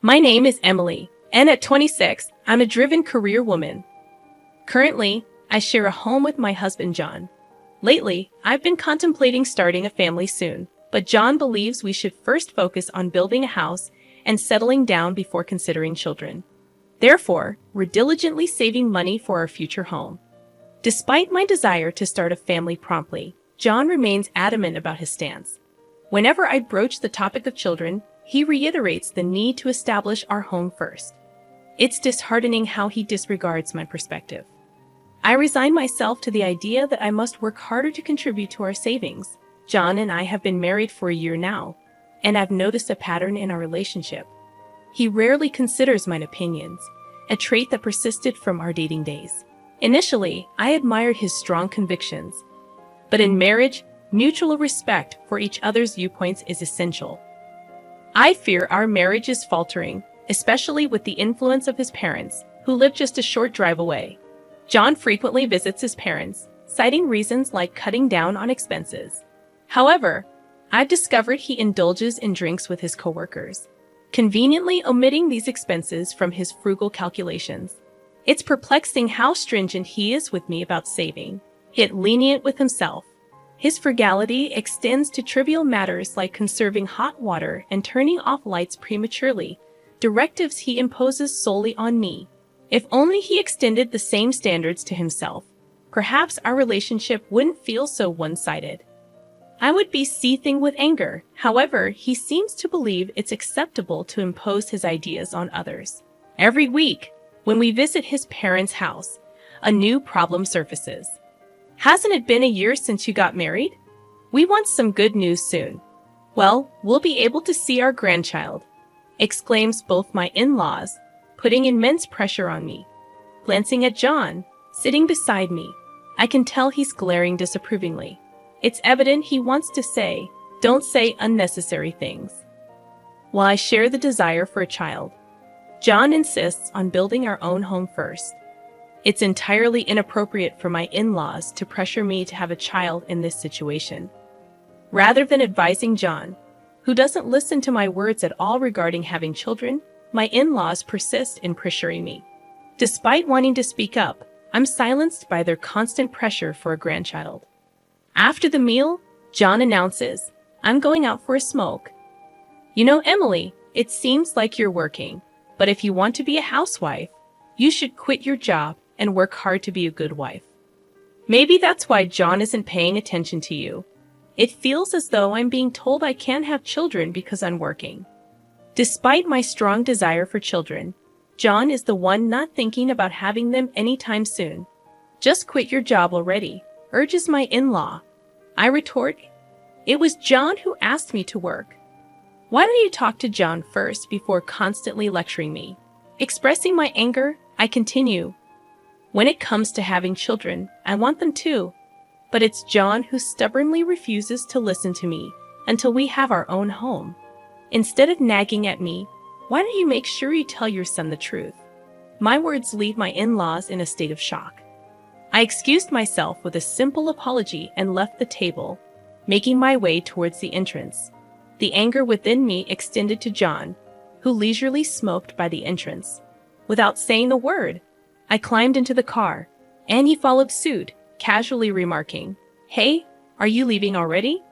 My name is Emily, and at 26, I'm a driven career woman. Currently, I share a home with my husband, John. Lately, I've been contemplating starting a family soon, but John believes we should first focus on building a house and settling down before considering children. Therefore, we're diligently saving money for our future home. Despite my desire to start a family promptly, John remains adamant about his stance. Whenever I broach the topic of children, he reiterates the need to establish our home first. It's disheartening how he disregards my perspective. I resign myself to the idea that I must work harder to contribute to our savings. John and I have been married for a year now, and I've noticed a pattern in our relationship. He rarely considers my opinions, a trait that persisted from our dating days. Initially, I admired his strong convictions, but in marriage, mutual respect for each other's viewpoints is essential. I fear our marriage is faltering, especially with the influence of his parents, who live just a short drive away. John frequently visits his parents, citing reasons like cutting down on expenses. However, I've discovered he indulges in drinks with his coworkers, conveniently omitting these expenses from his frugal calculations. It's perplexing how stringent he is with me about saving, yet lenient with himself. His frugality extends to trivial matters like conserving hot water and turning off lights prematurely, directives he imposes solely on me. If only he extended the same standards to himself, perhaps our relationship wouldn't feel so one-sided. I would be seething with anger. However, he seems to believe it's acceptable to impose his ideas on others. Every week, when we visit his parents' house, a new problem surfaces. Hasn't it been a year since you got married? We want some good news soon. Well, we'll be able to see our grandchild, exclaims both my in-laws, putting immense pressure on me. Glancing at John, sitting beside me, I can tell he's glaring disapprovingly. It's evident he wants to say, don't say unnecessary things. While I share the desire for a child, John insists on building our own home first. It's entirely inappropriate for my in-laws to pressure me to have a child in this situation. Rather than advising John, who doesn't listen to my words at all regarding having children, my in-laws persist in pressuring me. Despite wanting to speak up, I'm silenced by their constant pressure for a grandchild. After the meal, John announces, I'm going out for a smoke. You know, Emily, it seems like you're working, but if you want to be a housewife, you should quit your job and work hard to be a good wife. Maybe that's why John isn't paying attention to you. It feels as though I'm being told I can't have children because I'm working. Despite my strong desire for children, John is the one not thinking about having them anytime soon. Just quit your job already, urges my in-law. I retort, it was John who asked me to work. Why don't you talk to John first before constantly lecturing me? Expressing my anger, I continue. When it comes to having children, I want them too. But it's John who stubbornly refuses to listen to me until we have our own home. Instead of nagging at me, why don't you make sure you tell your son the truth? My words leave my in-laws in a state of shock. I excused myself with a simple apology and left the table, making my way towards the entrance. The anger within me extended to John, who leisurely smoked by the entrance. Without saying a word, I climbed into the car, and he followed suit, casually remarking, Hey, are you leaving already?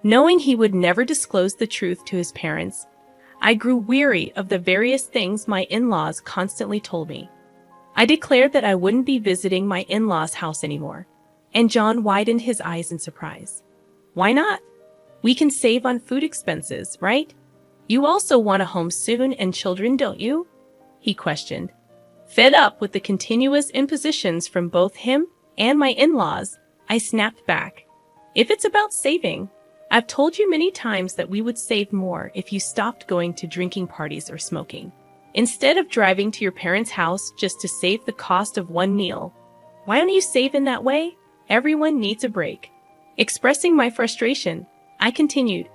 Knowing he would never disclose the truth to his parents, I grew weary of the various things my in-laws constantly told me. I declared that I wouldn't be visiting my in-laws' house anymore, and John widened his eyes in surprise. Why not? We can save on food expenses, right? You also want a home soon and children, don't you? He questioned. Fed up with the continuous impositions from both him and my in-laws, I snapped back. If it's about saving, I've told you many times that we would save more if you stopped going to drinking parties or smoking. Instead of driving to your parents' house just to save the cost of one meal, why don't you save in that way? Everyone needs a break. Expressing my frustration, I continued.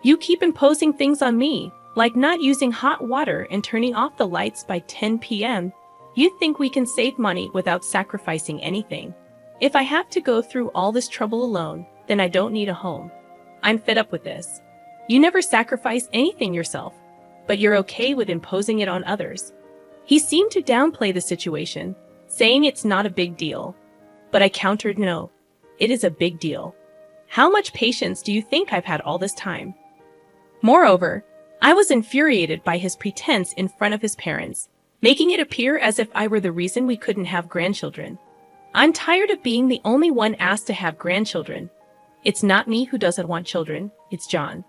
You keep imposing things on me, like not using hot water and turning off the lights by 10 p.m. You think we can save money without sacrificing anything. If I have to go through all this trouble alone, then I don't need a home. I'm fed up with this. You never sacrifice anything yourself. but you're okay with imposing it on others. He seemed to downplay the situation, saying it's not a big deal. But I countered, no, it is a big deal. How much patience do you think I've had all this time? Moreover, I was infuriated by his pretense in front of his parents, making it appear as if I were the reason we couldn't have grandchildren. I'm tired of being the only one asked to have grandchildren. It's not me who doesn't want children, it's John.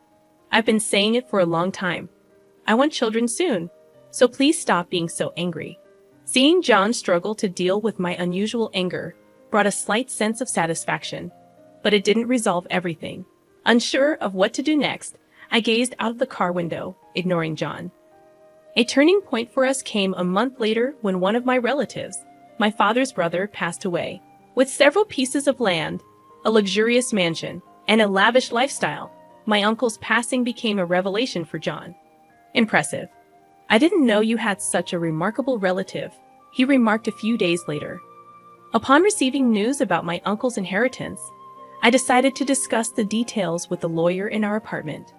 I've been saying it for a long time. I want children soon, so please stop being so angry. Seeing John struggle to deal with my unusual anger brought a slight sense of satisfaction, but it didn't resolve everything. Unsure of what to do next, I gazed out of the car window, ignoring John. A turning point for us came a month later when one of my relatives, my father's brother, passed away. With several pieces of land, a luxurious mansion, and a lavish lifestyle, my uncle's passing became a revelation for John. Impressive. I didn't know you had such a remarkable relative, he remarked a few days later. Upon receiving news about my uncle's inheritance, I decided to discuss the details with the lawyer in our apartment.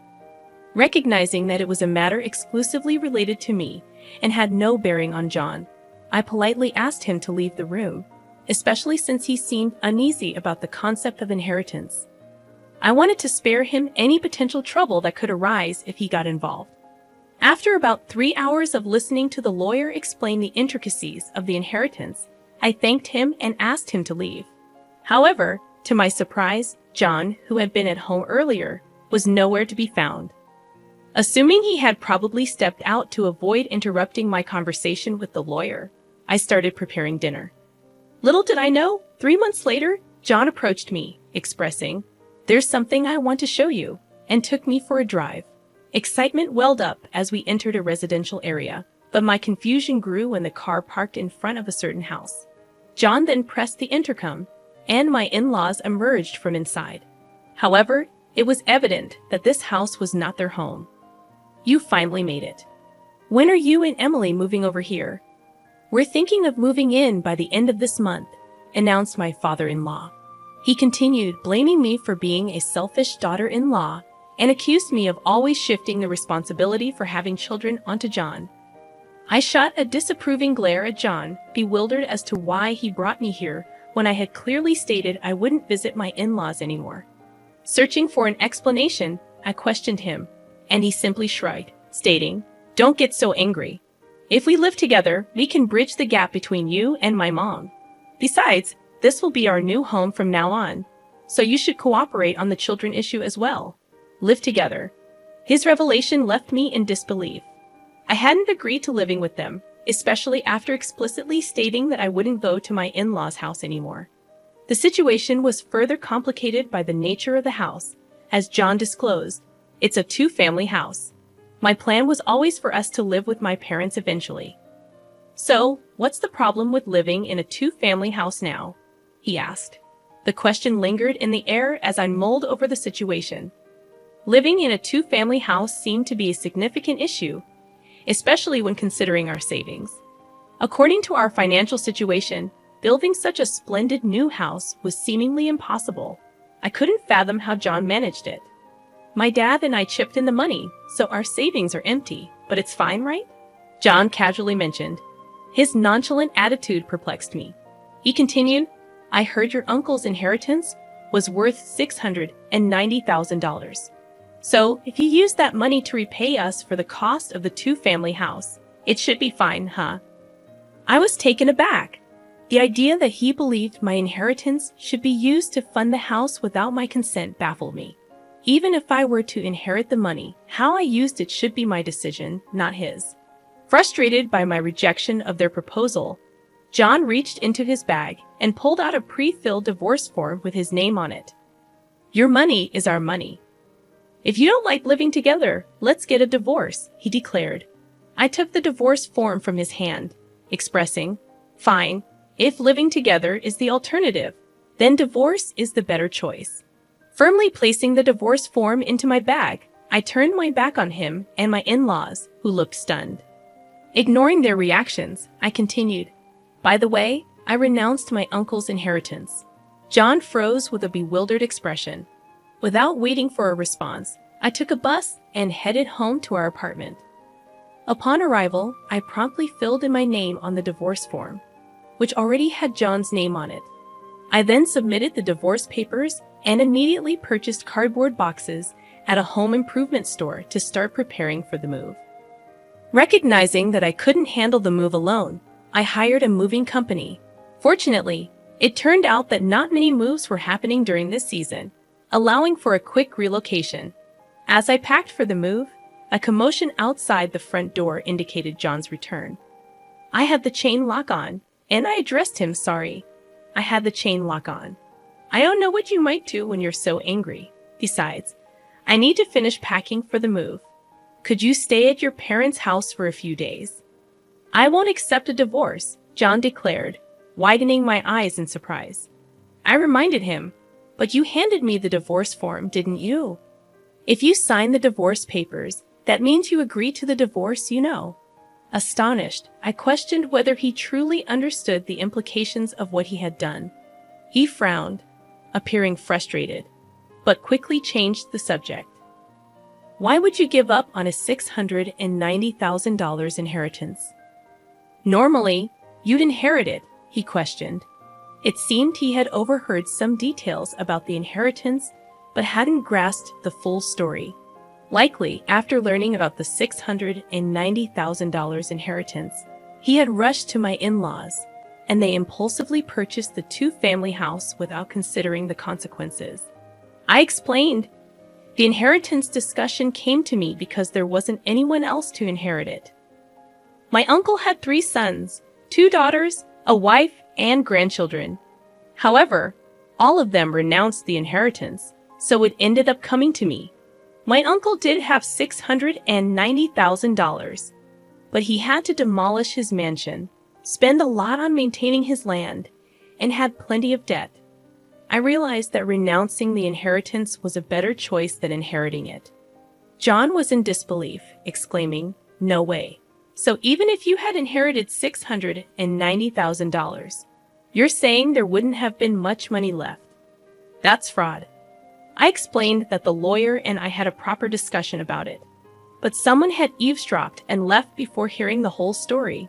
Recognizing that it was a matter exclusively related to me and had no bearing on John, I politely asked him to leave the room, especially since he seemed uneasy about the concept of inheritance. I wanted to spare him any potential trouble that could arise if he got involved. After about 3 hours of listening to the lawyer explain the intricacies of the inheritance, I thanked him and asked him to leave. However, to my surprise, John, who had been at home earlier, was nowhere to be found. Assuming he had probably stepped out to avoid interrupting my conversation with the lawyer, I started preparing dinner. Little did I know, 3 months later, John approached me, expressing, "There's something I want to show you," and took me for a drive. Excitement welled up as we entered a residential area, but my confusion grew when the car parked in front of a certain house. John then pressed the intercom, and my in-laws emerged from inside. However, it was evident that this house was not their home. "You finally made it. When are you and Emily moving over here?" "We're thinking of moving in by the end of this month," announced my father-in-law. He continued blaming me for being a selfish daughter-in-law and accused me of always shifting the responsibility for having children onto John. I shot a disapproving glare at John, bewildered as to why he brought me here when I had clearly stated I wouldn't visit my in-laws anymore. Searching for an explanation, I questioned him, and he simply shrugged, stating, "Don't get so angry. If we live together, we can bridge the gap between you and my mom. Besides, this will be our new home from now on, so you should cooperate on the children issue as well. Live together." His revelation left me in disbelief. I hadn't agreed to living with them, especially after explicitly stating that I wouldn't go to my in-laws' house anymore. The situation was further complicated by the nature of the house. As John disclosed, it's a two-family house. My plan was always for us to live with my parents eventually. "So, what's the problem with living in a two-family house now?" he asked. The question lingered in the air as I mulled over the situation. Living in a two-family house seemed to be a significant issue, especially when considering our savings. According to our financial situation, building such a splendid new house was seemingly impossible. I couldn't fathom how John managed it. "My dad and I chipped in the money, so our savings are empty, but it's fine, right?" John casually mentioned. His nonchalant attitude perplexed me. He continued, "I heard your uncle's inheritance was worth $690,000. So, if you use that money to repay us for the cost of the two-family house, it should be fine, huh?" I was taken aback. The idea that he believed my inheritance should be used to fund the house without my consent baffled me. Even if I were to inherit the money, how I used it should be my decision, not his. Frustrated by my rejection of their proposal, John reached into his bag and pulled out a pre-filled divorce form with his name on it. "Your money is our money. If you don't like living together, let's get a divorce," he declared. I took the divorce form from his hand, expressing, "Fine, if living together is the alternative, then divorce is the better choice." Firmly placing the divorce form into my bag, I turned my back on him and my in-laws, who looked stunned. Ignoring their reactions, I continued, "By the way, I renounced my uncle's inheritance." John froze with a bewildered expression. Without waiting for a response, I took a bus and headed home to our apartment. Upon arrival, I promptly filled in my name on the divorce form, which already had John's name on it. I then submitted the divorce papers and immediately purchased cardboard boxes at a home improvement store to start preparing for the move. Recognizing that I couldn't handle the move alone, I hired a moving company. Fortunately, it turned out that not many moves were happening during this season, allowing for a quick relocation. As I packed for the move, a commotion outside the front door indicated John's return. I had the chain lock on, and I addressed him. Sorry, I had the chain lock on. I don't know what you might do when you're so angry. Besides, I need to finish packing for the move. Could you stay at your parents' house for a few days? I won't accept a divorce, John declared, widening my eyes in surprise. I reminded him, but you handed me the divorce form, didn't you? If you sign the divorce papers, that means you agree to the divorce, you know. Astonished, I questioned whether he truly understood the implications of what he had done. He frowned, appearing frustrated, but quickly changed the subject. Why would you give up on a $690,000 inheritance? Normally, you'd inherit it, he questioned. It seemed he had overheard some details about the inheritance, but hadn't grasped the full story. Likely, after learning about the $690,000 inheritance, he had rushed to my in-laws, and they impulsively purchased the two-family house without considering the consequences. I explained. The inheritance discussion came to me because there wasn't anyone else to inherit it. My uncle had 3 sons, 2 daughters, a wife, and grandchildren. However, all of them renounced the inheritance, so it ended up coming to me. My uncle did have $690,000, but he had to demolish his mansion, spend a lot on maintaining his land, and had plenty of debt. I realized that renouncing the inheritance was a better choice than inheriting it. John was in disbelief, exclaiming, "No way. So even if you had inherited $690,000, you're saying there wouldn't have been much money left? That's fraud." I explained that the lawyer and I had a proper discussion about it, but someone had eavesdropped and left before hearing the whole story.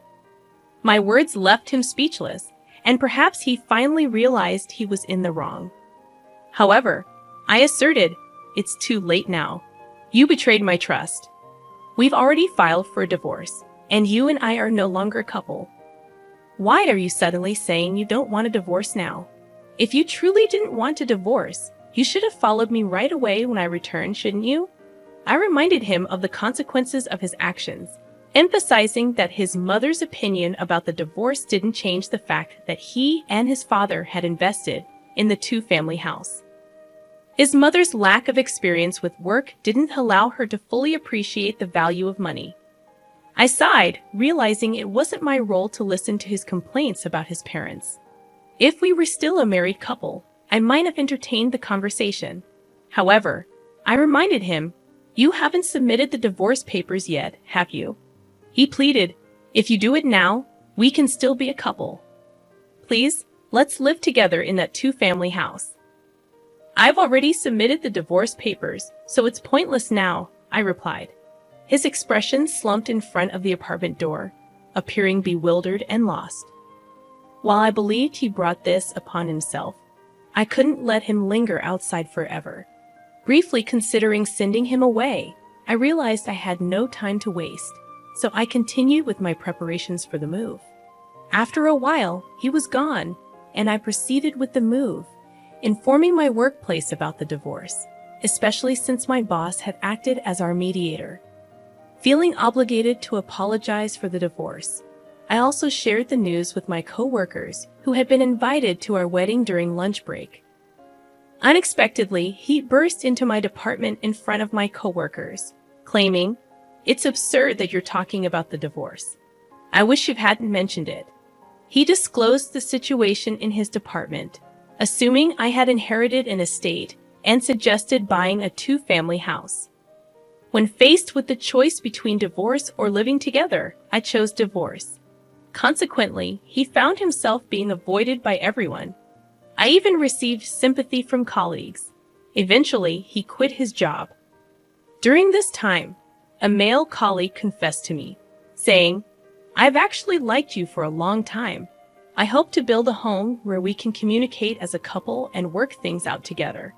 My words left him speechless, and perhaps he finally realized he was in the wrong. However, I asserted, "It's too late now. You betrayed my trust. We've already filed for a divorce, and you and I are no longer a couple. Why are you suddenly saying you don't want a divorce now? If you truly didn't want a divorce, you should have followed me right away when I returned, shouldn't you?" I reminded him of the consequences of his actions, emphasizing that his mother's opinion about the divorce didn't change the fact that he and his father had invested in the two-family house. His mother's lack of experience with work didn't allow her to fully appreciate the value of money. I sighed, realizing it wasn't my role to listen to his complaints about his parents. If we were still a married couple, I might have entertained the conversation. However, I reminded him, "You haven't submitted the divorce papers yet, have you?" He pleaded, "If you do it now, we can still be a couple. Please, let's live together in that two-family house." "I've already submitted the divorce papers, so it's pointless now," I replied. His expression slumped in front of the apartment door, appearing bewildered and lost. While I believed he brought this upon himself, I couldn't let him linger outside forever. Briefly considering sending him away, I realized I had no time to waste, so I continued with my preparations for the move. After a while, he was gone, and I proceeded with the move, informing my workplace about the divorce, especially since my boss had acted as our mediator. Feeling obligated to apologize for the divorce, I also shared the news with my co-workers who had been invited to our wedding during lunch break. Unexpectedly, he burst into my department in front of my co-workers, claiming, "It's absurd that you're talking about the divorce. I wish you hadn't mentioned it." He disclosed the situation in his department, assuming I had inherited an estate, and suggested buying a two-family house. When faced with the choice between divorce or living together, I chose divorce. Consequently, he found himself being avoided by everyone. I even received sympathy from colleagues. Eventually, he quit his job. During this time, a male colleague confessed to me, saying, "I've actually liked you for a long time. I hope to build a home where we can communicate as a couple and work things out together."